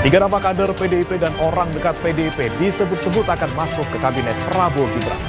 Tiga nama kader PDIP dan orang dekat PDIP disebut-sebut akan masuk ke kabinet Prabowo Gibran.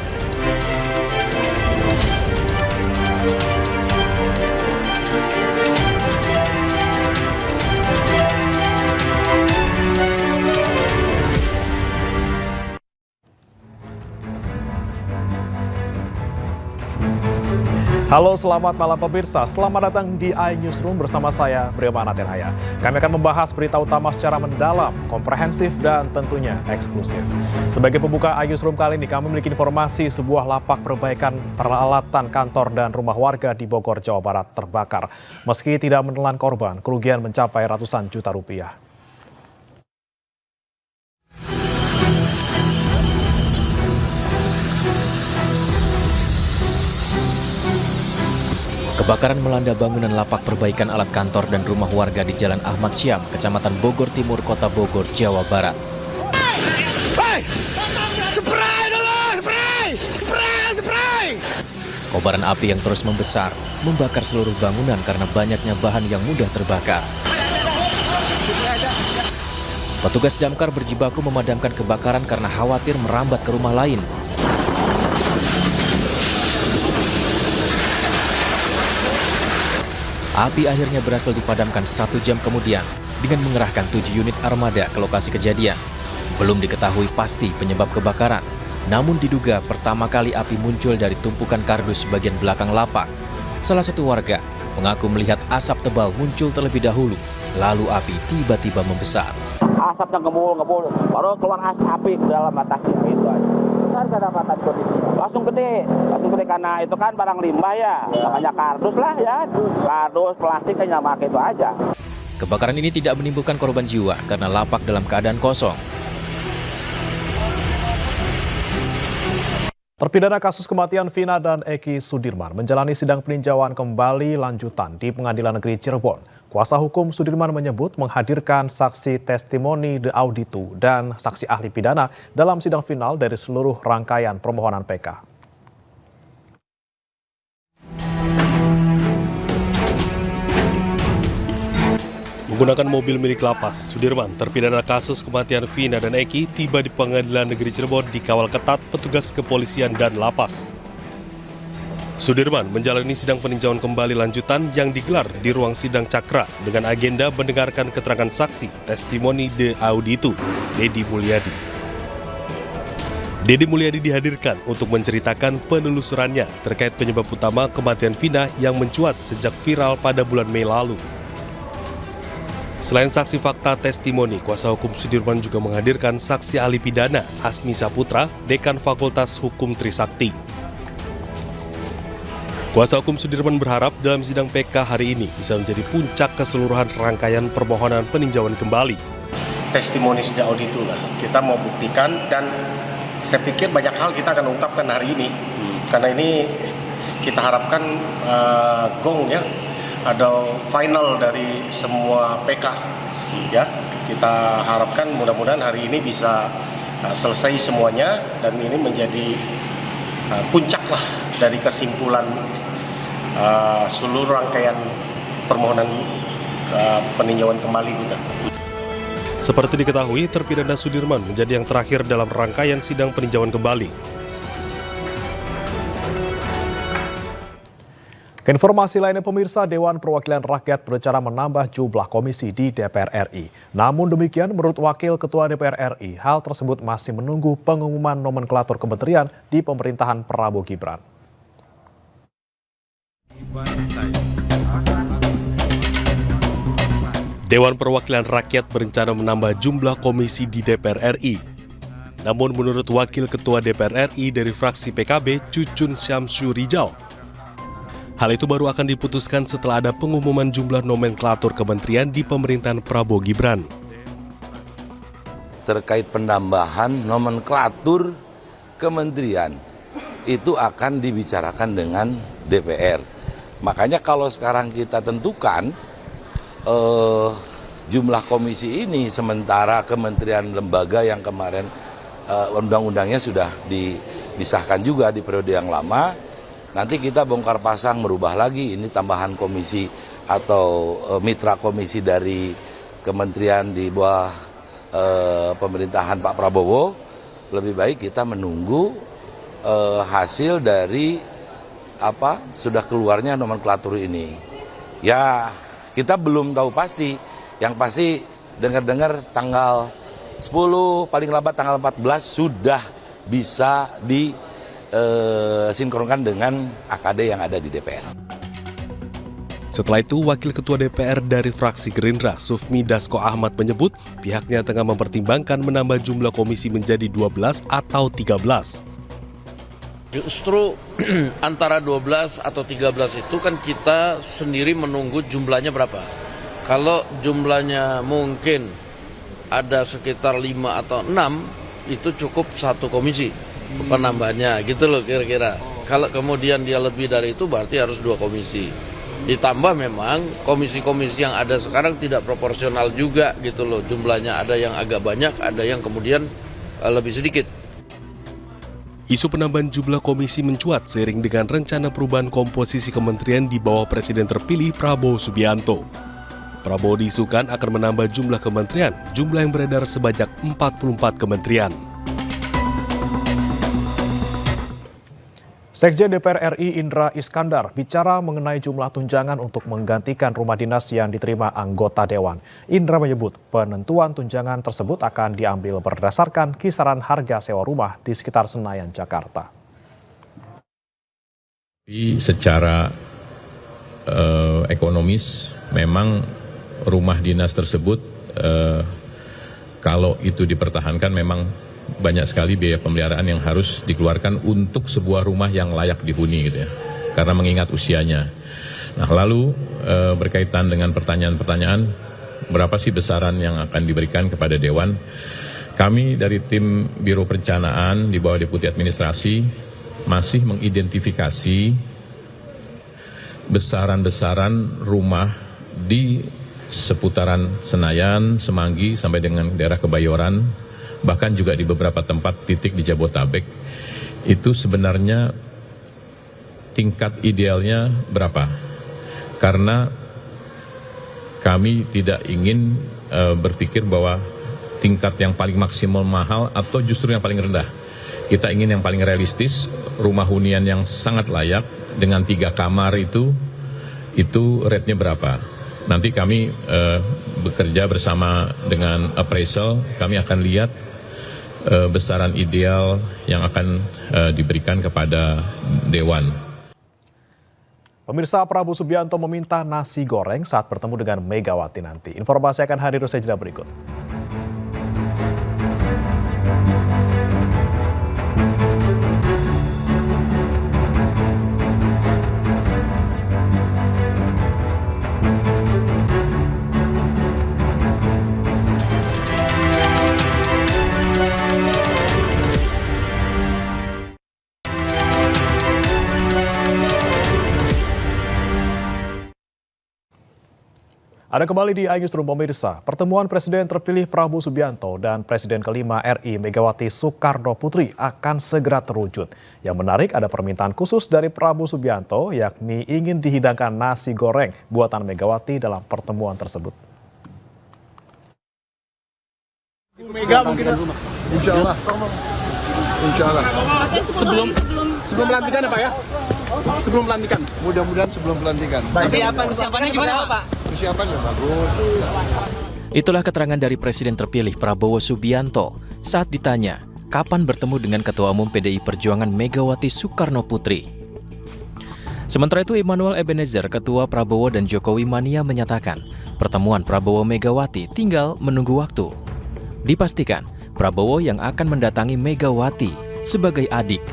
Halo, selamat malam pemirsa. Selamat datang di iNewsroom bersama saya, Brema Natenhaya. Kami akan membahas berita utama secara mendalam, komprehensif, dan tentunya eksklusif. Sebagai pembuka iNewsroom kali ini, kami memiliki informasi sebuah lapak perbaikan peralatan kantor dan rumah warga di Bogor, Jawa Barat terbakar. Meski tidak menelan korban, kerugian mencapai ratusan juta rupiah. Kebakaran melanda bangunan lapak perbaikan alat kantor dan rumah warga di Jalan Ahmad Syam, Kecamatan Bogor Timur, Kota Bogor, Jawa Barat. Kobaran api yang terus membesar, membakar seluruh bangunan karena banyaknya bahan yang mudah terbakar. Petugas damkar berjibaku memadamkan kebakaran karena khawatir merambat ke rumah lain. Api akhirnya berhasil dipadamkan 1 jam kemudian dengan mengerahkan 7 unit armada ke lokasi kejadian. Belum diketahui pasti penyebab kebakaran, namun diduga pertama kali api muncul dari tumpukan kardus bagian belakang lapak. Salah satu warga mengaku melihat asap tebal muncul terlebih dahulu, lalu api tiba-tiba membesar. Asapnya ngebul, baru keluar api ke dalam atas itu aja. Langsung gede karena itu kan barang limbah ya, namanya kardus lah ya, kardus plastik kan pakai itu aja. Kebakaran ini tidak menimbulkan korban jiwa karena lapak dalam keadaan kosong. Terpidana kasus kematian Vina dan Eki Sudirman menjalani sidang peninjauan kembali lanjutan di Pengadilan Negeri Cirebon. Kuasa hukum Sudirman menyebut menghadirkan saksi testimoni de auditu dan saksi ahli pidana dalam sidang final dari seluruh rangkaian permohonan PK. Menggunakan mobil milik lapas, Sudirman, terpidana kasus kematian Vina dan Eki, tiba di Pengadilan Negeri Cirebon dikawal ketat petugas kepolisian dan lapas. Sudirman menjalani sidang peninjauan kembali lanjutan yang digelar di ruang sidang Cakra dengan agenda mendengarkan keterangan saksi testimoni de auditu, Dedi Mulyadi. Dedi Mulyadi dihadirkan untuk menceritakan penelusurannya terkait penyebab utama kematian Vina yang mencuat sejak viral pada bulan Mei lalu. Selain saksi fakta testimoni, kuasa hukum Sudirman juga menghadirkan saksi ahli pidana Asmi Saputra, Dekan Fakultas Hukum Trisakti. Kuasa hukum Sudirman berharap dalam sidang PK hari ini bisa menjadi puncak keseluruhan rangkaian permohonan peninjauan kembali. Testimoni de auditu lah, kita mau buktikan dan saya pikir banyak hal kita akan ungkapkan hari ini. Karena ini kita harapkan gong ya, ada final dari semua PK ya. Kita harapkan mudah-mudahan hari ini bisa selesai semuanya dan ini menjadi puncak lah dari kesimpulan seluruh rangkaian permohonan peninjauan kembali kita. Seperti diketahui, terpidana Sudirman menjadi yang terakhir dalam rangkaian sidang peninjauan kembali. Informasi lainnya pemirsa, Dewan Perwakilan Rakyat berencana menambah jumlah komisi di DPR RI. Namun demikian, menurut Wakil Ketua DPR RI, hal tersebut masih menunggu pengumuman nomenklatur kementerian di pemerintahan Prabowo Gibran. Dewan Perwakilan Rakyat berencana menambah jumlah komisi di DPR RI. Namun menurut Wakil Ketua DPR RI dari fraksi PKB, Cucun Syamsu Rijal, hal itu baru akan diputuskan setelah ada pengumuman jumlah nomenklatur kementerian di pemerintahan Prabowo Gibran. Terkait penambahan nomenklatur kementerian, itu akan dibicarakan dengan DPR. Makanya kalau sekarang kita tentukan jumlah komisi ini, sementara kementerian lembaga yang kemarin undang-undangnya sudah disahkan juga di periode yang lama, nanti kita bongkar pasang merubah lagi ini tambahan komisi atau mitra komisi dari kementerian di bawah pemerintahan Pak Prabowo, lebih baik kita menunggu hasil dari sudah keluarnya nomenklatur ini. Ya, kita belum tahu pasti. Yang pasti dengar-dengar tanggal 10, paling lambat tanggal 14 sudah bisa disinkronkan dengan AKD yang ada di DPR. Setelah itu, Wakil Ketua DPR dari fraksi Gerindra, Sufmi Dasko Ahmad menyebut pihaknya tengah mempertimbangkan menambah jumlah komisi menjadi 12 atau 13. Justru antara 12 atau 13 itu kan kita sendiri menunggu jumlahnya berapa. Kalau jumlahnya mungkin ada sekitar 5 atau 6, itu cukup satu komisi penambahnya gitu loh kira-kira. Kalau kemudian dia lebih dari itu berarti harus 2 komisi. Ditambah memang komisi-komisi yang ada sekarang tidak proporsional juga gitu loh. Jumlahnya ada yang agak banyak, ada yang kemudian lebih sedikit. Isu penambahan jumlah komisi mencuat seiring dengan rencana perubahan komposisi kementerian di bawah Presiden terpilih Prabowo Subianto. Prabowo diisukan akan menambah jumlah kementerian, jumlah yang beredar sebanyak 44 kementerian. Sekjen DPR RI Indra Iskandar bicara mengenai jumlah tunjangan untuk menggantikan rumah dinas yang diterima anggota Dewan. Indra menyebut penentuan tunjangan tersebut akan diambil berdasarkan kisaran harga sewa rumah di sekitar Senayan, Jakarta. Secara ekonomis memang rumah dinas tersebut kalau itu dipertahankan memang banyak sekali biaya pemeliharaan yang harus dikeluarkan untuk sebuah rumah yang layak dihuni gitu ya, karena mengingat usianya. Nah lalu berkaitan dengan pertanyaan-pertanyaan berapa sih besaran yang akan diberikan kepada Dewan, kami dari tim Biro Perencanaan di bawah Deputi Administrasi masih mengidentifikasi besaran-besaran rumah di seputaran Senayan, Semanggi sampai dengan daerah Kebayoran, bahkan juga di beberapa tempat titik di Jabotabek, itu sebenarnya tingkat idealnya berapa? Karena kami tidak ingin berpikir bahwa tingkat yang paling maksimal mahal atau justru yang paling rendah. Kita ingin yang paling realistis, rumah hunian yang sangat layak dengan 3 kamar itu rate-nya berapa? Nanti kami bekerja bersama dengan appraisal, kami akan lihat besaran ideal yang akan diberikan kepada Dewan. Pemirsa, Prabowo Subianto meminta nasi goreng saat bertemu dengan Megawati nanti. Informasi akan hadir usai jeda berikut. Ada kembali di iNewsroom pemirsa. Pertemuan Presiden terpilih Prabowo Subianto dan Presiden kelima RI Megawati Soekarno Putri akan segera terwujud. Yang menarik ada permintaan khusus dari Prabowo Subianto, yakni ingin dihidangkan nasi goreng buatan Megawati dalam pertemuan tersebut. Mega mungkin, Insya Allah. Sebelum pelantikan ya Pak ya? Sebelum pelantikan. Mudah-mudahan sebelum pelantikan. Persiapannya gimana Pak? Persiapannya bagus. Itulah keterangan dari Presiden terpilih Prabowo Subianto saat ditanya kapan bertemu dengan Ketua Umum PDI Perjuangan Megawati Soekarno Putri. Sementara itu Immanuel Ebenezer, Ketua Prabowo dan Jokowi Mania menyatakan pertemuan Prabowo Megawati tinggal menunggu waktu. Dipastikan Prabowo yang akan mendatangi Megawati sebagai adik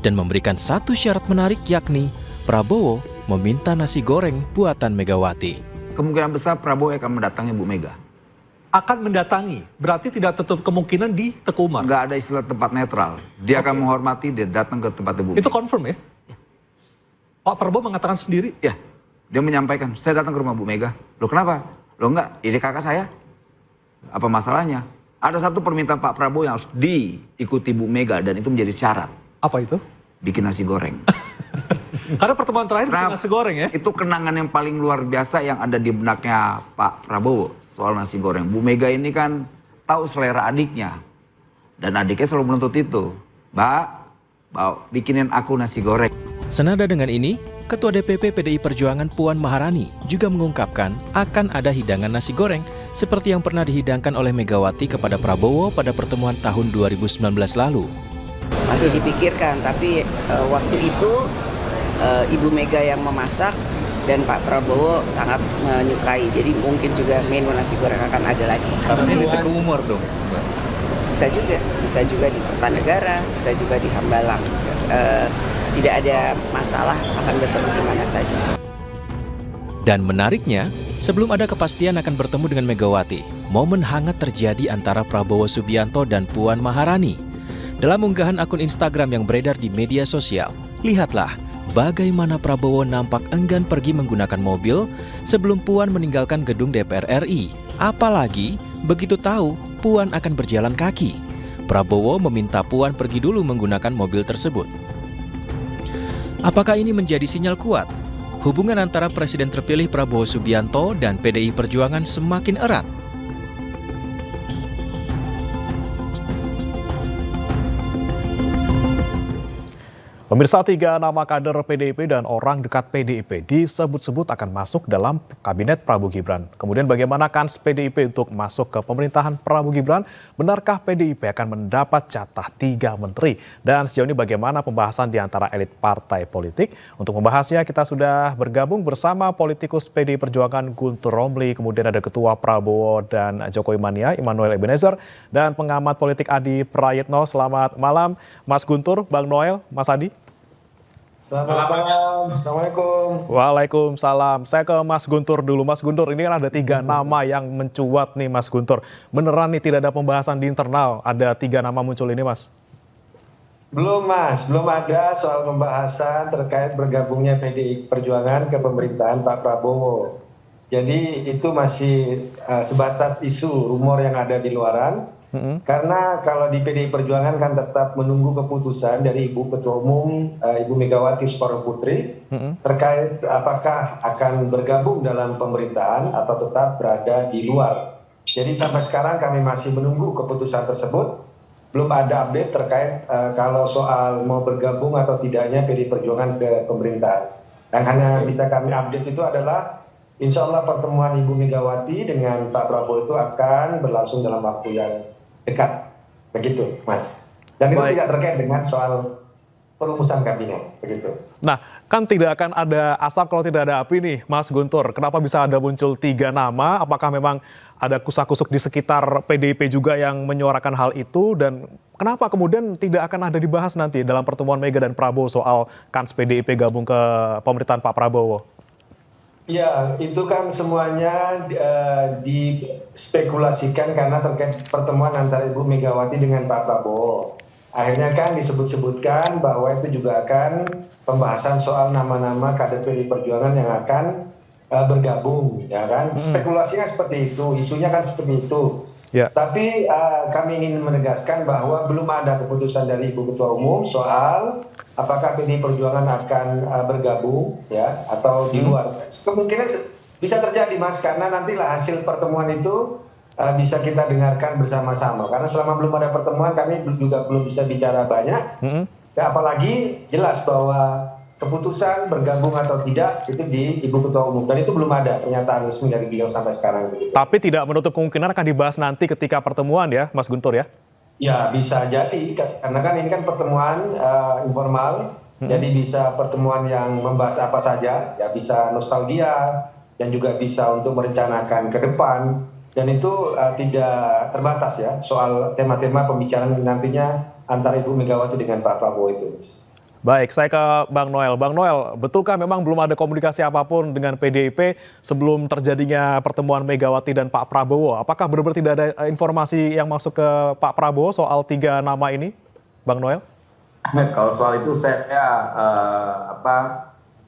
dan memberikan satu syarat menarik, yakni Prabowo meminta nasi goreng buatan Megawati. Kemungkinan besar Prabowo akan mendatangi Bu Mega. Akan mendatangi, berarti tidak tertutup kemungkinan di Teguh Umar? Nggak ada istilah tempat netral. Dia akan menghormati, dia datang ke tempat Bu Mega. Itu confirm ya? Pak Prabowo mengatakan sendiri? Ya, dia menyampaikan, saya datang ke rumah Bu Mega. Loh kenapa? Loh enggak, ini kakak saya. Apa masalahnya? Ada satu permintaan Pak Prabowo yang harus diikuti Bu Mega dan itu menjadi syarat. Apa itu? Bikin nasi goreng. Karena pertemuan terakhir bikin nasi goreng ya? Itu kenangan yang paling luar biasa yang ada di benaknya Pak Prabowo soal nasi goreng. Bu Mega ini kan tahu selera adiknya. Dan adiknya selalu menuntut itu. Mbak, bikinin aku nasi goreng. Senada dengan ini, Ketua DPP PDI Perjuangan Puan Maharani juga mengungkapkan akan ada hidangan nasi goreng seperti yang pernah dihidangkan oleh Megawati kepada Prabowo pada pertemuan tahun 2019 lalu. Masih dipikirkan, tapi waktu itu Ibu Mega yang memasak dan Pak Prabowo sangat menyukai. Jadi mungkin juga menu nasi goreng akan ada lagi. Tapi ini titik umur dong. Bisa juga di Kertanegara, bisa juga di Hambalang. Tidak ada masalah, akan bertemu di mana saja. Dan menariknya, sebelum ada kepastian akan bertemu dengan Megawati, momen hangat terjadi antara Prabowo Subianto dan Puan Maharani. Dalam unggahan akun Instagram yang beredar di media sosial, lihatlah bagaimana Prabowo nampak enggan pergi menggunakan mobil sebelum Puan meninggalkan gedung DPR RI. Apalagi begitu tahu Puan akan berjalan kaki. Prabowo meminta Puan pergi dulu menggunakan mobil tersebut. Apakah ini menjadi sinyal kuat? Hubungan antara Presiden terpilih Prabowo Subianto dan PDI Perjuangan semakin erat. Pemirsa, 3 nama kader PDIP dan orang dekat PDIP disebut-sebut akan masuk dalam kabinet Prabowo Gibran. Kemudian bagaimana kans PDIP untuk masuk ke pemerintahan Prabowo Gibran? Benarkah PDIP akan mendapat jatah 3 menteri? Dan sejauh ini bagaimana pembahasan di antara elit partai politik? Untuk membahasnya kita sudah bergabung bersama politikus PDI Perjuangan Guntur Romli, kemudian ada Ketua Prabowo dan Jokowi Mania Immanuel Ebenezer, dan pengamat politik Adi Prayitno. Selamat malam Mas Guntur, Bang Noel, Mas Adi. Selamat malam, Assalamualaikum. Waalaikumsalam. Saya ke Mas Guntur dulu. Mas Guntur, ini kan ada 3 nama yang mencuat nih Mas Guntur. Beneran nih tidak ada pembahasan di internal, ada 3 nama muncul ini Mas? Belum Mas, belum ada soal pembahasan terkait bergabungnya PDI Perjuangan ke pemerintahan Pak Prabowo. Jadi itu masih sebatas isu, rumor yang ada di luaran. Karena kalau di PDI Perjuangan kan tetap menunggu keputusan dari Ibu Ketua Umum Ibu Megawati Soekarno Putri terkait apakah akan bergabung dalam pemerintahan atau tetap berada di luar. Jadi sampai sekarang kami masih menunggu keputusan tersebut. Belum ada update terkait kalau soal mau bergabung atau tidaknya PDI Perjuangan ke pemerintahan. Yang hanya bisa kami update itu adalah insya Allah pertemuan Ibu Megawati dengan Pak Prabowo itu akan berlangsung dalam waktu yang dekat, begitu Mas. Dan itu tidak terkait dengan soal perumusan kabinet, begitu. Nah, kan tidak akan ada asap kalau tidak ada api nih Mas Guntur. Kenapa bisa ada muncul 3 nama? Apakah memang ada kusak-kusuk di sekitar PDIP juga yang menyuarakan hal itu? Dan kenapa kemudian tidak akan ada dibahas nanti dalam pertemuan Mega dan Prabowo soal kans PDIP gabung ke pemerintahan Pak Prabowo? Ya, itu kan semuanya dispekulasikan karena terkait pertemuan antara Ibu Megawati dengan Pak Prabowo. Akhirnya kan disebut-sebutkan bahwa itu juga akan pembahasan soal nama-nama kader PDI Perjuangan yang akan bergabung, ya kan? Spekulasinya seperti itu, isunya kan seperti itu. Ya. Tapi kami ingin menegaskan bahwa belum ada keputusan dari Ibu Ketua Umum soal apakah PDI Perjuangan akan bergabung ya atau di luar. Kemungkinan bisa terjadi Mas, karena nantilah hasil pertemuan itu bisa kita dengarkan bersama-sama. Karena selama belum ada pertemuan kami juga belum bisa bicara banyak. Ya, apalagi jelas bahwa keputusan bergabung atau tidak itu di Ibu Ketua Umum. Dan itu belum ada pernyataan resmi dari beliau sampai sekarang. Tapi tidak menutup kemungkinan akan dibahas nanti ketika pertemuan ya Mas Guntur ya? Ya bisa jadi, karena kan ini kan pertemuan informal, jadi bisa pertemuan yang membahas apa saja, ya bisa nostalgia, dan juga bisa untuk merencanakan ke depan, dan itu tidak terbatas ya, soal tema-tema pembicaraan nantinya antara Ibu Megawati dengan Pak Prabowo itu. Baik, saya ke Bang Noel. Bang Noel, betulkah memang belum ada komunikasi apapun dengan PDIP sebelum terjadinya pertemuan Megawati dan Pak Prabowo? Apakah benar-benar tidak ada informasi yang masuk ke Pak Prabowo soal 3 nama ini, Bang Noel? Kalau soal itu saya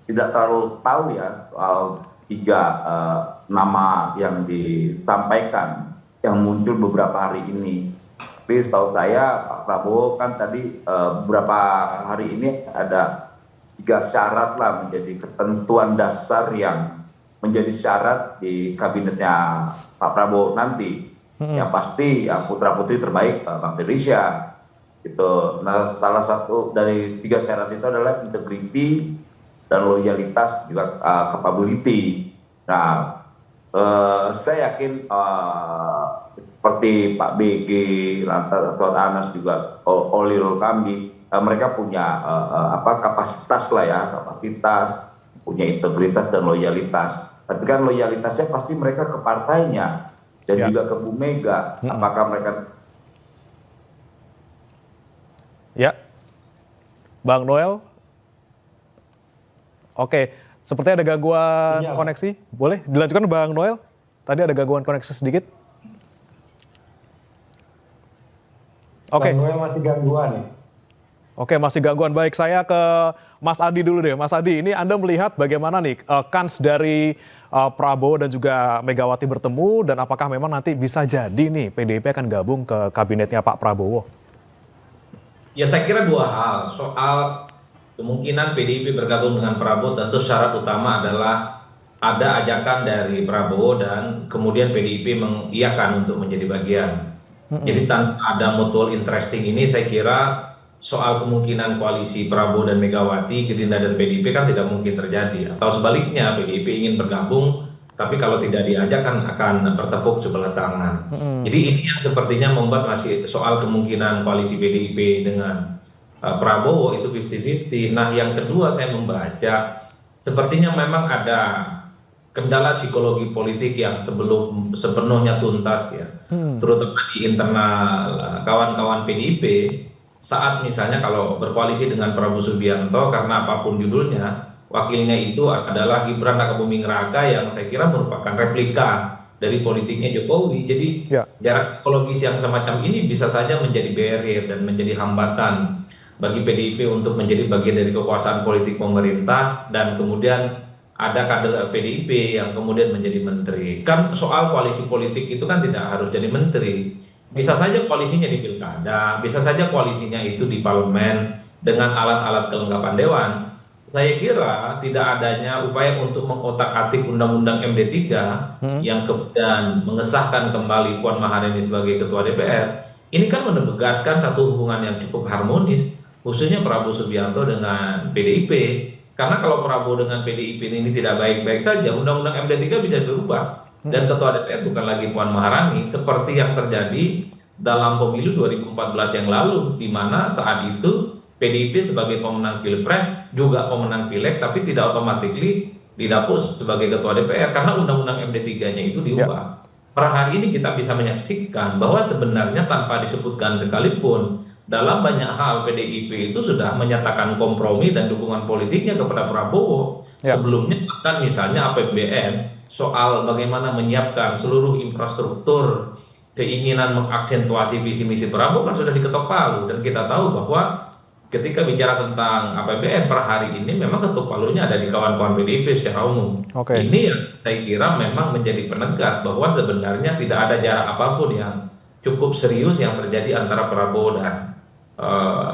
tidak terlalu tahu ya soal 3 nama yang disampaikan yang muncul beberapa hari ini. Tapi setahu saya Pak Prabowo kan tadi beberapa hari ini ada 3 syarat lah menjadi ketentuan dasar yang menjadi syarat di kabinetnya Pak Prabowo nanti. Yang pasti yang putra-putri terbaik Bang Firlysyah. Gitu. Nah, salah satu dari 3 syarat itu adalah integriti dan loyalitas juga capability. Nah, saya yakin seperti Pak BG, lantas Tuan Anas juga Olirul Kambi, mereka punya kapasitas lah ya, kapasitas, punya integritas dan loyalitas. Tapi kan loyalitasnya pasti mereka ke partainya dan juga ke Bu Mega. Apakah mereka Bang Noel? Oke, sepertinya ada gangguan koneksi. Boleh dilanjutkan Bang Noel? Tadi ada gangguan koneksi sedikit. Oke. Bang Noel masih gangguan ya? Oke, masih gangguan. Baik, saya ke Mas Adi dulu deh. Mas Adi, ini Anda melihat bagaimana nih kans dari Prabowo dan juga Megawati bertemu, dan apakah memang nanti bisa jadi nih PDIP akan gabung ke kabinetnya Pak Prabowo? Ya, saya kira 2 hal. Soal kemungkinan PDIP bergabung dengan Prabowo, tentu syarat utama adalah ada ajakan dari Prabowo dan kemudian PDIP mengiyakan untuk menjadi bagian. Jadi tanpa ada mutual interesting ini, saya kira soal kemungkinan koalisi Prabowo dan Megawati, Gerindra dan PDIP kan tidak mungkin terjadi. Atau sebaliknya, PDIP ingin bergabung, tapi kalau tidak diajak kan akan bertepuk sebelah tangan. Jadi ini yang sepertinya membuat masih soal kemungkinan koalisi PDIP dengan Prabowo itu 50-50. Nah, yang kedua saya membaca sepertinya memang ada kendala psikologi politik yang sebelum sepenuhnya tuntas ya, terutama di internal kawan-kawan PDIP saat misalnya kalau berkoalisi dengan Prabowo Subianto, karena apapun judulnya, wakilnya itu adalah Gibran Rakabuming Raka yang saya kira merupakan replika dari politiknya Jokowi. Jadi jarak psikologis yang semacam ini bisa saja menjadi barrier dan menjadi hambatan bagi PDIP untuk menjadi bagian dari kekuasaan politik pemerintah, dan kemudian ada kader PDIP yang kemudian menjadi menteri. Kan soal koalisi politik itu kan tidak harus jadi menteri. Bisa saja koalisinya di pilkada, bisa saja koalisinya itu di parlemen dengan alat-alat kelengkapan dewan. Saya kira tidak adanya upaya untuk mengotak-atik undang-undang MD3 yang kemudian mengesahkan kembali Puan Maharani sebagai ketua DPR. Ini kan menegaskan satu hubungan yang cukup harmonis, khususnya Prabowo Subianto dengan PDIP. Karena kalau Prabowo dengan PDIP ini tidak baik-baik saja, undang-undang MD3 bisa berubah. Dan ketua DPR bukan lagi Puan Maharani, seperti yang terjadi dalam pemilu 2014 yang lalu, di mana saat itu PDIP sebagai pemenang Pilpres juga pemenang Pileg, tapi tidak otomatis didapuk sebagai ketua DPR karena undang-undang MD3-nya itu diubah. Per hari ini kita bisa menyaksikan bahwa sebenarnya tanpa disebutkan sekalipun, dalam banyak hal PDIP itu sudah menyatakan kompromi dan dukungan politiknya kepada Prabowo. Sebelumnya bahkan misalnya APBN, soal bagaimana menyiapkan seluruh infrastruktur, keinginan mengaksentuasi visi misi Prabowo kan sudah diketok palu, dan kita tahu bahwa ketika bicara tentang APBN per hari ini memang ketuk palunya ada di kawan-kawan PDIP secara umum. Ini yang saya kira memang menjadi penegas bahwa sebenarnya tidak ada jarak apapun yang cukup serius yang terjadi antara Prabowo dan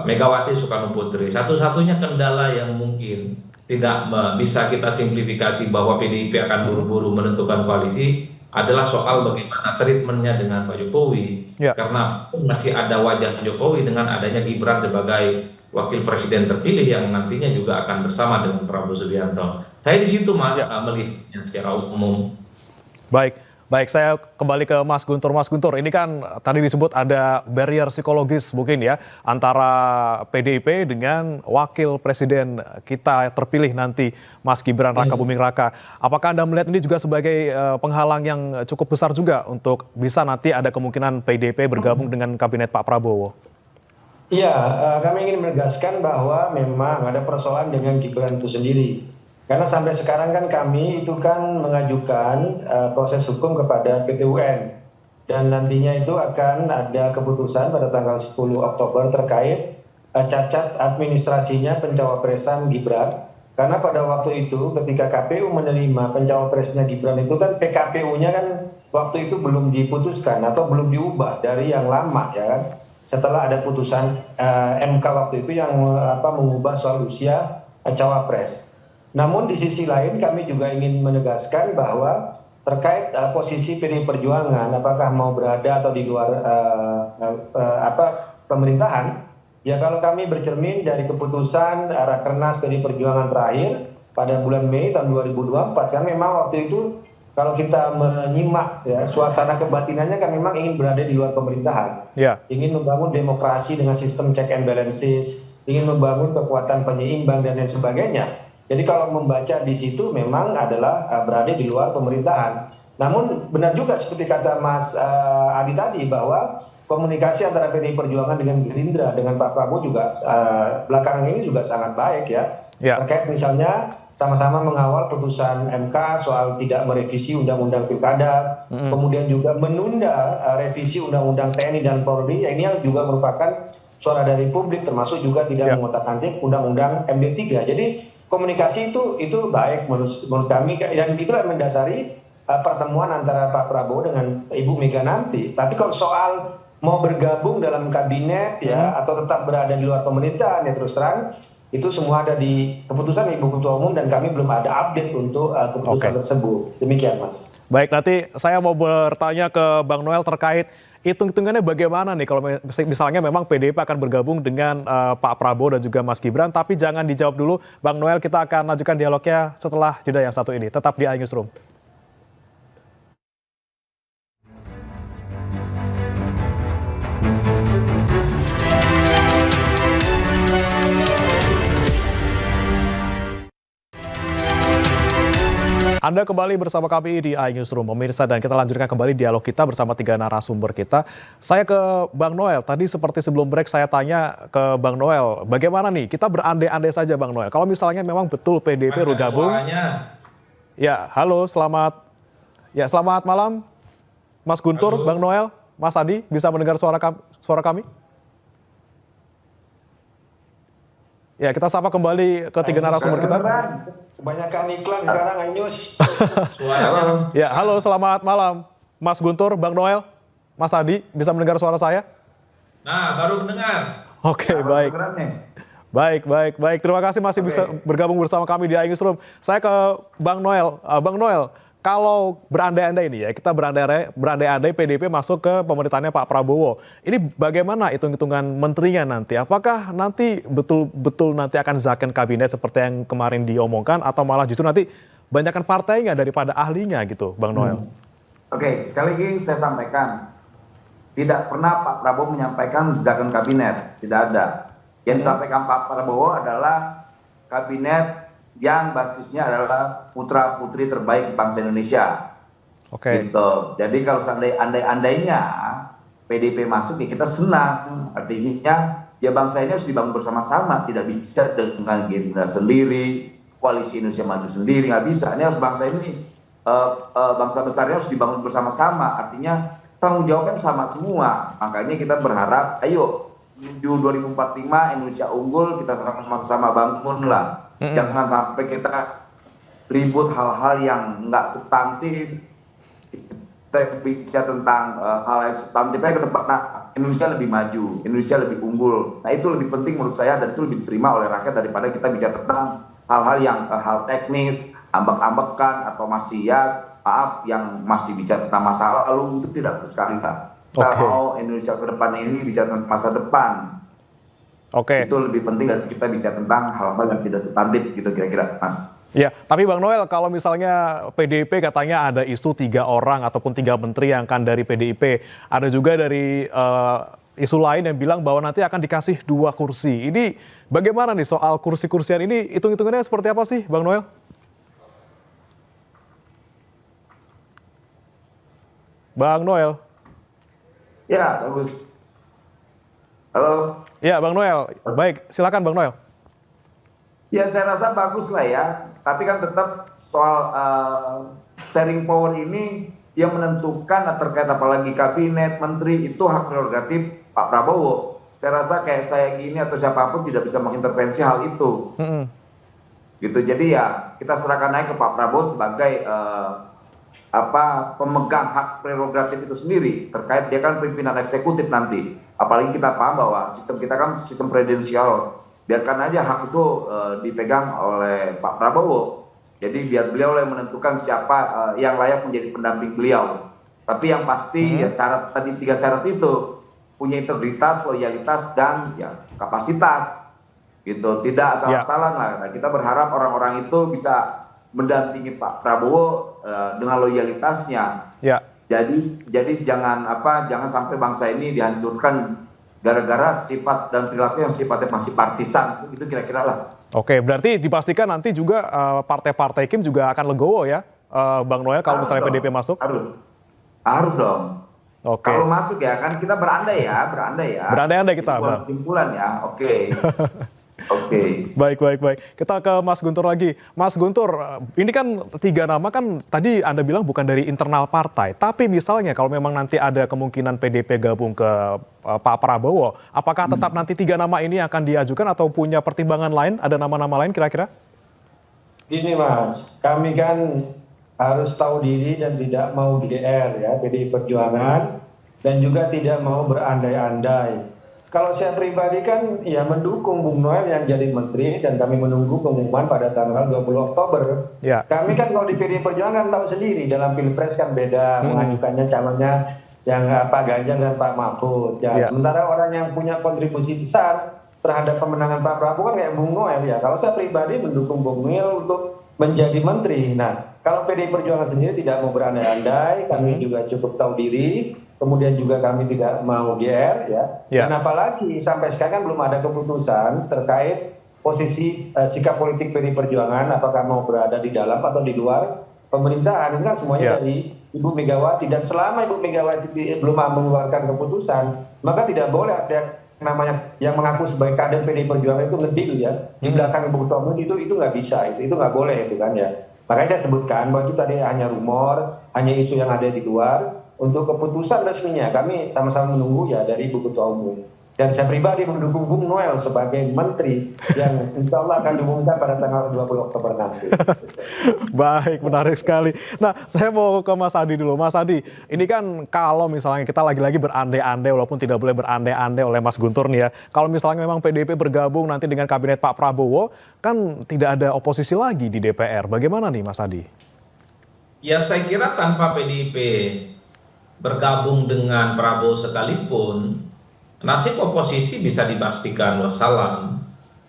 Megawati Soekarno Putri. Satu-satunya kendala yang mungkin tidak bisa kita simplifikasi bahwa PDIP akan buru-buru menentukan koalisi adalah soal bagaimana treatmentnya dengan Pak Jokowi. Karena masih ada wajah Jokowi dengan adanya Gibran sebagai wakil presiden terpilih yang nantinya juga akan bersama dengan Prabowo Subianto. Saya di situ Mas melihatnya secara umum. Baik, saya kembali ke Mas Guntur. Mas Guntur, ini kan tadi disebut ada barrier psikologis mungkin ya antara PDIP dengan wakil presiden kita terpilih nanti, Mas Gibran Rakabuming Raka. Apakah Anda melihat ini juga sebagai penghalang yang cukup besar juga untuk bisa nanti ada kemungkinan PDIP bergabung dengan kabinet Pak Prabowo? Iya, kami ingin menegaskan bahwa memang ada persoalan dengan Gibran itu sendiri. Karena sampai sekarang kan kami itu kan mengajukan proses hukum kepada PT UN. Dan nantinya itu akan ada keputusan pada tanggal 10 Oktober terkait cacat administrasinya pencawapresan Gibran. Karena pada waktu itu ketika KPU menerima pencawapresnya Gibran itu kan PKPU-nya kan waktu itu belum diputuskan atau belum diubah dari yang lama ya kan. Setelah ada putusan MK waktu itu yang mengubah soal usia cawapres. Namun di sisi lain kami juga ingin menegaskan bahwa terkait posisi PDI Perjuangan, apakah mau berada atau di luar pemerintahan, ya kalau kami bercermin dari keputusan Rakernas PDI Perjuangan terakhir pada bulan Mei tahun 2024, kan memang waktu itu kalau kita menyimak ya suasana kebatinannya kan memang ingin berada di luar pemerintahan, ingin membangun demokrasi dengan sistem check and balances, ingin membangun kekuatan penyeimbang dan lain sebagainya. Jadi kalau membaca di situ memang adalah berada di luar pemerintahan. Namun benar juga seperti kata Mas Adi tadi bahwa komunikasi antara PDI Perjuangan dengan Gerindra dengan Pak Prabowo juga belakangan ini juga sangat baik ya. Terkait misalnya sama-sama mengawal putusan MK soal tidak merevisi Undang-Undang Pilkada, kemudian juga menunda revisi Undang-Undang TNI dan Polri. Ini yang juga merupakan suara dari publik, termasuk juga tidak mengotak-atik Undang-Undang MD3. Jadi komunikasi itu baik menurut kami, dan itulah yang mendasari pertemuan antara Pak Prabowo dengan Ibu Mega nanti. Tapi kalau soal mau bergabung dalam kabinet ya atau tetap berada di luar pemerintahan, ya terus terang itu semua ada di keputusan Ibu Ketua Umum dan kami belum ada update untuk keputusan tersebut. Demikian Mas. Baik, nanti saya mau bertanya ke Bang Noel terkait hitung-hitungannya bagaimana nih kalau misalnya memang PDIP akan bergabung dengan Pak Prabowo dan juga Mas Gibran, tapi jangan dijawab dulu Bang Noel, kita akan lanjutkan dialognya setelah jeda yang satu ini. Tetap di iNewsroom. Anda kembali bersama kami di iNewsroom, pemirsa, dan kita lanjutkan kembali dialog kita bersama 3 narasumber kita. Saya ke Bang Noel, tadi seperti sebelum break saya tanya ke Bang Noel, bagaimana nih, kita berandai-andai saja Bang Noel, kalau misalnya memang betul PDIP bergabung. Ya, halo, selamat malam, Mas Guntur, halo. Bang Noel, Mas Adi, bisa mendengar suara kami? Ya, kita sapa kembali ke 3 narasumber kita. Kebanyakan iklan sekarang, News. Ya, halo, selamat malam, Mas Guntur, Bang Noel, Mas Adi, bisa mendengar suara saya? Nah, baru mendengar. Oke, baik. Baik. Terima kasih masih bisa bergabung bersama kami di iNewsroom. Saya ke Bang Noel. Bang Noel, kalau berandai-andai ini ya, kita berandai-andai PDIP masuk ke pemerintahannya Pak Prabowo. Ini bagaimana hitung-hitungan menterinya nanti? Apakah nanti betul-betul nanti akan zakon kabinet seperti yang kemarin diomongkan, atau malah justru nanti banyakkan partainya daripada ahlinya gitu, Bang Noel? Oke, sekali lagi saya sampaikan, tidak pernah Pak Prabowo menyampaikan zakon kabinet, tidak ada. Yang disampaikan Pak Prabowo adalah kabinet yang basisnya adalah putra-putri terbaik bangsa Indonesia. Gitu. Jadi kalau andai-andainya PDIP masuk, ya kita senang. Artinya ya bangsa ini harus dibangun bersama-sama, tidak bisa dengan Gerindra sendiri, koalisi Indonesia Maju sendiri, nggak bisa. Ini harus bangsa ini, bangsa besarnya harus dibangun bersama-sama. Artinya tanggung jawabnya sama semua. Makanya kita berharap, ayo menuju 2045 Indonesia unggul, kita sama-sama bangun lah. Jangan sampai kita ribut hal-hal yang nggak substantif. Kita bicara tentang hal yang substantifnya ke depan. Nah, Indonesia lebih maju, Indonesia lebih unggul. Nah, itu lebih penting menurut saya, dan itu lebih diterima oleh rakyat daripada kita bicara tentang hal-hal yang hal teknis, ambek-ambekan atau yang masih bicara tentang masa lalu, itu tidak sekali lah. Kita mau Indonesia ke depan ini bicara tentang masa depan. Itu lebih penting dari kita bicara tentang hal-hal yang tidak substantif gitu kira-kira, Mas. Ya, tapi Bang Noel, kalau misalnya PDIP katanya ada isu 3 orang ataupun 3 menteri yang akan dari PDIP, ada juga dari isu lain yang bilang bahwa nanti akan dikasih 2 kursi. Ini bagaimana nih soal kursi-kursian ini, hitung-hitungannya seperti apa sih, Bang Noel? Bang Noel. Ya, bagus. Halo. Ya, Bang Noel. Baik, silakan Bang Noel. Ya, saya rasa bagus lah ya. Tapi kan tetap soal sharing power ini yang menentukan terkait apalagi kabinet, menteri, itu hak prerogatif Pak Prabowo. Saya rasa kayak saya gini atau siapapun tidak bisa mengintervensi hal itu. Gitu. Jadi ya kita serahkan aja ke Pak Prabowo sebagai pemegang hak prerogatif itu sendiri, terkait dia kan pimpinan eksekutif nanti. Apalagi kita paham bahwa sistem kita kan sistem presidensial, biarkan aja hak itu dipegang oleh Pak Prabowo. Jadi biar beliau yang menentukan siapa yang layak menjadi pendamping beliau. Tapi yang pasti ya syarat tadi 3 syarat itu punya integritas, loyalitas dan ya kapasitas gitu. Tidak asal-asalan lah. Nah, kita berharap orang-orang itu bisa mendampingi Pak Prabowo dengan loyalitasnya. Ya. Jadi jangan sampai bangsa ini dihancurkan gara-gara sifat dan perilaku yang sifatnya masih partisan. Itu kira-kira lah. Oke, berarti dipastikan nanti juga partai-partai Kim juga akan legowo ya, Bang Noel, kalau misalnya PDIP masuk? Harus dong. Oke. Kalau masuk ya kan kita berandai ya. Berandai-andai kita, Bang. Kesimpulan ya, oke. Baik. Kita ke Mas Guntur lagi. Mas Guntur, ini kan 3 nama kan tadi Anda bilang bukan dari internal partai. Tapi misalnya kalau memang nanti ada kemungkinan PDIP gabung ke Pak Prabowo, apakah tetap nanti 3 nama ini akan diajukan atau punya pertimbangan lain? Ada nama-nama lain kira-kira? Gini Mas, kami kan harus tahu diri dan tidak mau GR ya, PDI Perjuangan, dan juga tidak mau berandai-andai. Kalau saya pribadi kan ya mendukung Bung Noel yang jadi menteri dan kami menunggu pengumuman pada tanggal 20 Oktober. Ya. Kami kan kalau di PDI Perjuangan tahu sendiri dalam Pilpres kan beda mengajukannya calonnya yang Pak Ganjar dan Pak Mahfud. Ya. Sementara orang yang punya kontribusi besar terhadap kemenangan Pak Prabowo kan kayak Bung Noel ya. Kalau saya pribadi mendukung Bung Noel untuk menjadi menteri. Nah, kalau PDI Perjuangan sendiri tidak mau berandai-andai, kami juga cukup tahu diri. Kemudian juga kami tidak mau GR ya. Dan apalagi sampai sekarang kan belum ada keputusan terkait posisi sikap politik PDI Perjuangan, apakah mau berada di dalam atau di luar pemerintahan. Ini kan semuanya dari Ibu Megawati, dan selama Ibu Megawati belum mengeluarkan keputusan, maka tidak boleh ada namanya yang mengaku sebagai kader PDI Perjuangan itu ngedil ya di belakang Ibu Ketua Umum, itu nggak bisa, itu nggak boleh itu kan ya. Makanya saya sebutkan bahwa itu tadi hanya rumor, hanya isu yang ada di luar. Untuk keputusan resminya kami sama-sama menunggu ya dari Ibu Ketua Umum. Dan saya pribadi mendukung Bung Noel sebagai menteri yang insya Allah akan diumumkan pada tanggal 20 Oktober nanti. Baik, menarik sekali. Nah, saya mau ke Mas Adi dulu. Mas Adi, ini kan kalau misalnya kita lagi-lagi berandai-andai, walaupun tidak boleh berandai-andai oleh Mas Guntur nih ya. Kalau misalnya memang PDIP bergabung nanti dengan kabinet Pak Prabowo, kan tidak ada oposisi lagi di DPR. Bagaimana nih Mas Adi? Ya saya kira tanpa PDIP bergabung dengan Prabowo sekalipun, nasib oposisi bisa dipastikan wassalam.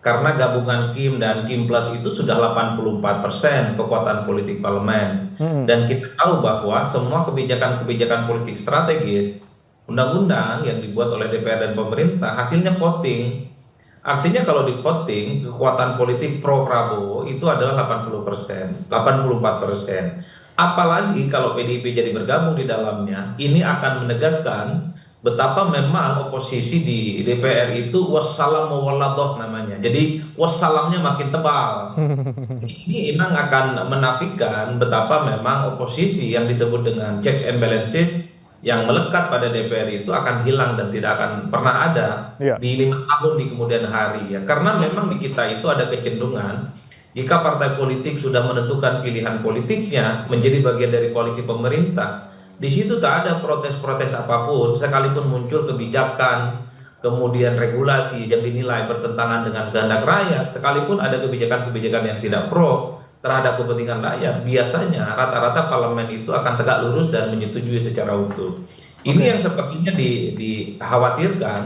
Karena gabungan Kim dan Kim Plus itu sudah 84% kekuatan politik parlemen. Dan kita tahu bahwa semua kebijakan-kebijakan politik strategis, undang-undang yang dibuat oleh DPR dan pemerintah, hasilnya voting. Artinya kalau di voting, kekuatan politik pro Prabowo itu adalah 80%, 84%. Apalagi kalau PDIP jadi bergabung di dalamnya, ini akan menegaskan betapa memang oposisi di DPR itu wassalam walladoh namanya. Jadi wassalamnya makin tebal. Ini Inang akan menafikan betapa memang oposisi yang disebut dengan checks and balances yang melekat pada DPR itu akan hilang dan tidak akan pernah ada di 5 tahun di kemudian hari ya. Karena memang di kita itu ada kecenderungan jika partai politik sudah menentukan pilihan politiknya menjadi bagian dari koalisi pemerintah, di situ tak ada protes-protes apapun, sekalipun muncul kebijakan, kemudian regulasi yang dinilai bertentangan dengan kehendak rakyat, sekalipun ada kebijakan-kebijakan yang tidak pro terhadap kepentingan rakyat, biasanya rata-rata parlemen itu akan tegak lurus dan menyetujui secara utuh. Ini yang sepertinya dikhawatirkan,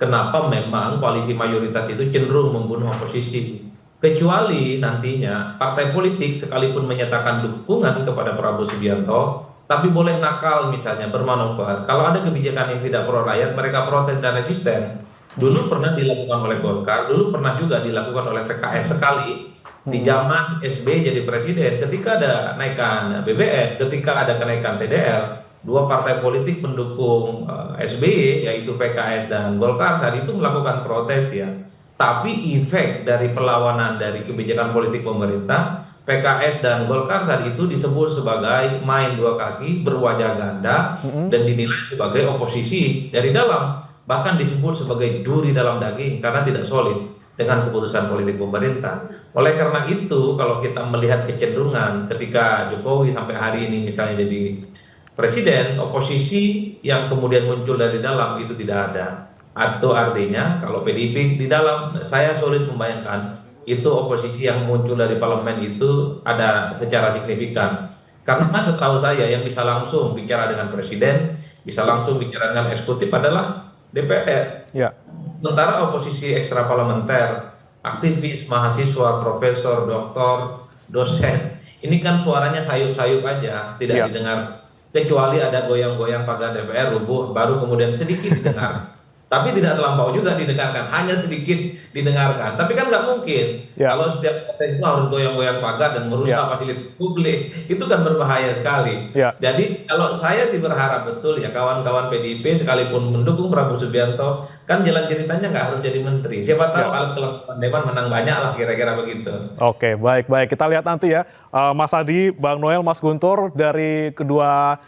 kenapa memang koalisi mayoritas itu cenderung membunuh oposisi. Kecuali nantinya partai politik sekalipun menyatakan dukungan kepada Prabowo Subianto, tapi boleh nakal misalnya bermanuver. Kalau ada kebijakan yang tidak pro rakyat, mereka protes dan resisten. Dulu pernah dilakukan oleh Golkar, dulu pernah juga dilakukan oleh PKS sekali di zaman SBY jadi presiden. Ketika ada kenaikan BBM, ketika ada kenaikan TDL, dua partai politik pendukung SBY yaitu PKS dan Golkar saat itu melakukan protes ya. Tapi efek dari perlawanan dari kebijakan politik pemerintah, PKS dan Golkar saat itu disebut sebagai main dua kaki, berwajah ganda, dan dinilai sebagai oposisi dari dalam. Bahkan disebut sebagai duri dalam daging karena tidak solid dengan keputusan politik pemerintah. Oleh karena itu, kalau kita melihat kecenderungan ketika Jokowi sampai hari ini misalnya jadi presiden, oposisi yang kemudian muncul dari dalam itu tidak ada. Atau artinya kalau PDIP di dalam, saya sulit membayangkan itu oposisi yang muncul dari parlemen itu ada secara signifikan. Karena setahu saya yang bisa langsung bicara dengan presiden, bisa langsung bicara dengan eksekutif adalah DPR. Ya. Sementara oposisi ekstra parlementer, aktivis, mahasiswa, profesor, doktor, dosen, ini kan suaranya sayup-sayup aja, tidak didengar. Kecuali ada goyang-goyang pagar DPR rubuh, baru kemudian sedikit didengar. Tapi tidak terlampau juga didengarkan, hanya sedikit didengarkan. Tapi kan nggak mungkin kalau setiap kata itu harus goyang-goyang pagar dan merusak fasilitas publik, itu kan berbahaya sekali. Jadi kalau saya sih berharap betul ya kawan-kawan PDIP sekalipun mendukung Prabowo Subianto, kan jalan ceritanya nggak harus jadi menteri. Siapa tahu kalau kelemahan Dewan menang banyak lah, kira-kira begitu. Oke, baik. Kita lihat nanti ya, Mas Adi, Bang Noel, Mas Guntur dari kedua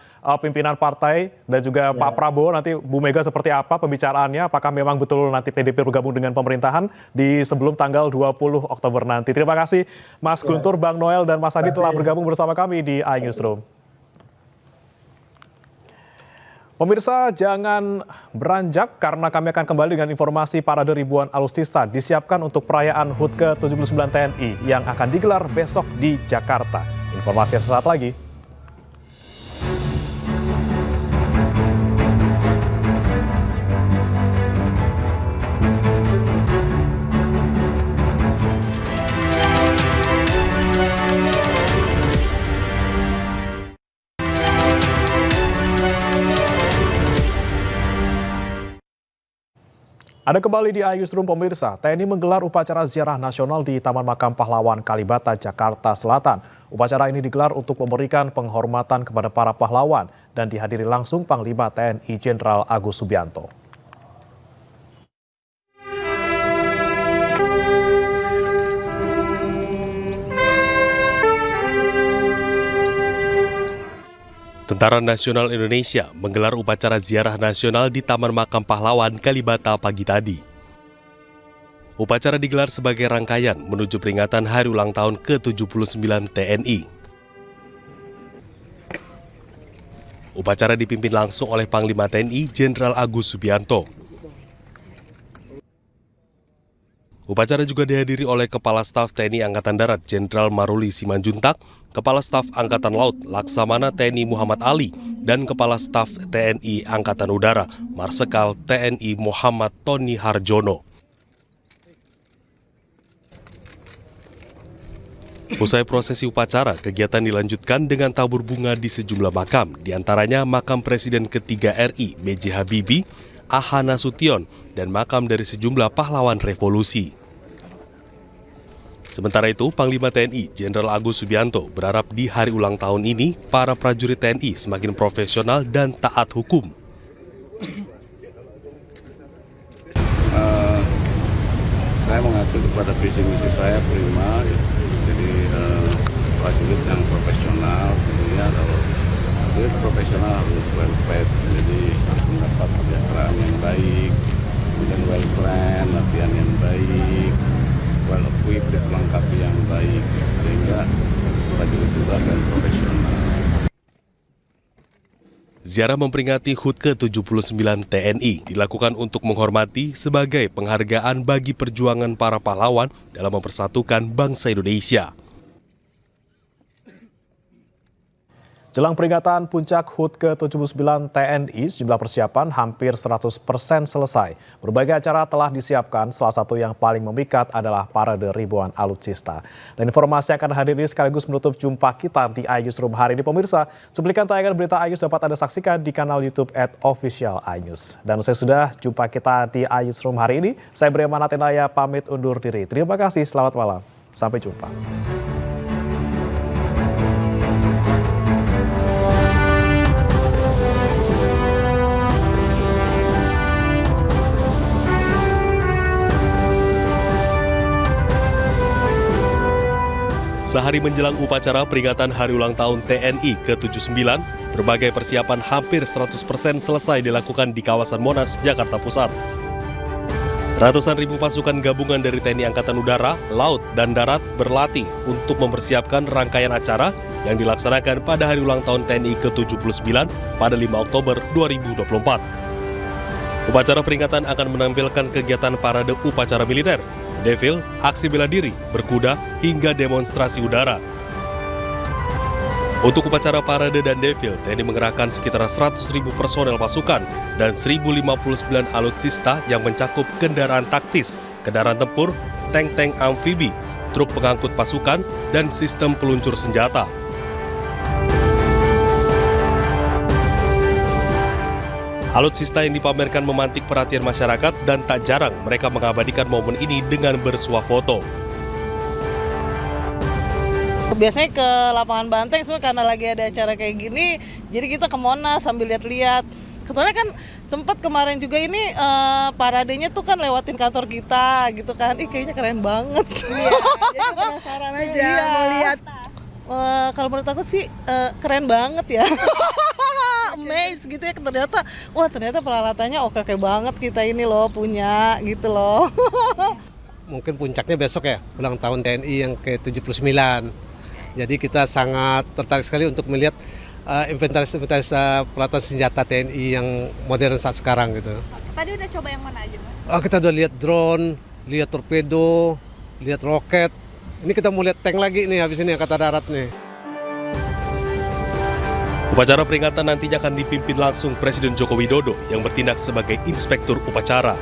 pimpinan partai dan juga Pak Prabowo, nanti Bu Mega seperti apa pembicaraannya, apakah memang betul nanti PDIP bergabung dengan pemerintahan di sebelum tanggal 20 Oktober nanti. Terima kasih Mas Guntur, Bang Noel, dan Mas Adi telah bergabung bersama kami di iNewsroom. Pemirsa, jangan beranjak karena kami akan kembali dengan informasi parade ribuan alutsista disiapkan untuk perayaan HUT ke-79 TNI yang akan digelar besok di Jakarta. Informasi sesaat lagi. Ada kembali di iNewsroom pemirsa, TNI menggelar upacara ziarah nasional di Taman Makam Pahlawan Kalibata, Jakarta Selatan. Upacara ini digelar untuk memberikan penghormatan kepada para pahlawan dan dihadiri langsung Panglima TNI Jenderal Agus Subianto. Tentara Nasional Indonesia menggelar upacara ziarah nasional di Taman Makam Pahlawan Kalibata pagi tadi. Upacara digelar sebagai rangkaian menuju peringatan Hari Ulang Tahun ke-79 TNI. Upacara dipimpin langsung oleh Panglima TNI Jenderal Agus Subianto. Upacara juga dihadiri oleh Kepala Staf TNI Angkatan Darat Jenderal Maruli Simanjuntak, Kepala Staf Angkatan Laut Laksamana TNI Muhammad Ali, dan Kepala Staf TNI Angkatan Udara Marsekal TNI Muhammad Tony Harjono. Usai prosesi upacara, kegiatan dilanjutkan dengan tabur bunga di sejumlah makam, diantaranya makam Presiden ketiga RI B.J. Habibie, A.H. Nasution, dan makam dari sejumlah pahlawan revolusi. Sementara itu, Panglima TNI Jenderal Agus Subianto berharap di hari ulang tahun ini para prajurit TNI semakin profesional dan taat hukum. Saya mengacu kepada visi misi saya prima, jadi prajurit yang profesional, tentunya kalau prajurit profesional harus well fed, jadi harus mendapat kesejahteraan yang baik, kemudian well trained, latihan yang baik, well equipped, melengkapi yang baik, sehingga prajurit itu akan profesional. Ziarah memperingati HUT ke-79 TNI dilakukan untuk menghormati sebagai penghargaan bagi perjuangan para pahlawan dalam mempersatukan bangsa Indonesia. Jelang peringatan puncak HUT ke-79 TNI, sejumlah persiapan hampir 100% selesai. Berbagai acara telah disiapkan, salah satu yang paling memikat adalah parade ribuan alutsista. Dan informasi akan hadir ini sekaligus menutup jumpa kita di iNewsroom hari ini. Pemirsa, cuplikan tayangan berita iNews dapat Anda saksikan di kanal YouTube @officialinews. Dan saya sudah jumpa kita di iNewsroom hari ini. Saya Brema Natenaya pamit undur diri. Terima kasih, selamat malam. Sampai jumpa. Sehari menjelang upacara peringatan Hari Ulang Tahun TNI ke-79, berbagai persiapan hampir 100% selesai dilakukan di kawasan Monas, Jakarta Pusat. Ratusan ribu pasukan gabungan dari TNI Angkatan Udara, Laut, dan Darat berlatih untuk mempersiapkan rangkaian acara yang dilaksanakan pada Hari Ulang Tahun TNI ke-79 pada 5 Oktober 2024. Upacara peringatan akan menampilkan kegiatan parade upacara militer, defil, aksi bela diri, berkuda, hingga demonstrasi udara. Untuk upacara parade dan defil, TNI mengerahkan sekitar 100.000 personel pasukan dan 1.059 alutsista yang mencakup kendaraan taktis, kendaraan tempur, tank-tank amfibi, truk pengangkut pasukan, dan sistem peluncur senjata. Alutsista yang dipamerkan memantik perhatian masyarakat dan tak jarang mereka mengabadikan momen ini dengan bersuah foto. Biasanya ke lapangan Banteng karena lagi ada acara kayak gini, jadi kita ke Monas sambil lihat-lihat. Kebetulan kan sempat kemarin juga ini paradenya tuh kan lewatin kantor kita gitu kan. Kayaknya keren banget. Iya, jadi penasaran aja mau lihat. Kalau menurut aku sih keren banget ya. Amazed gitu ya, ternyata peralatannya oke banget kita ini loh punya gitu loh. Mungkin puncaknya besok ya, ulang tahun TNI yang ke-79. Jadi kita sangat tertarik sekali untuk melihat inventaris peralatan senjata TNI yang modern saat sekarang gitu. Tadi udah coba yang mana aja, Mas? Kita udah lihat drone, lihat torpedo, lihat roket. Ini kita mau lihat tank lagi nih habis ini Angkatan Darat nih. Upacara peringatan nantinya akan dipimpin langsung Presiden Joko Widodo yang bertindak sebagai inspektur upacara.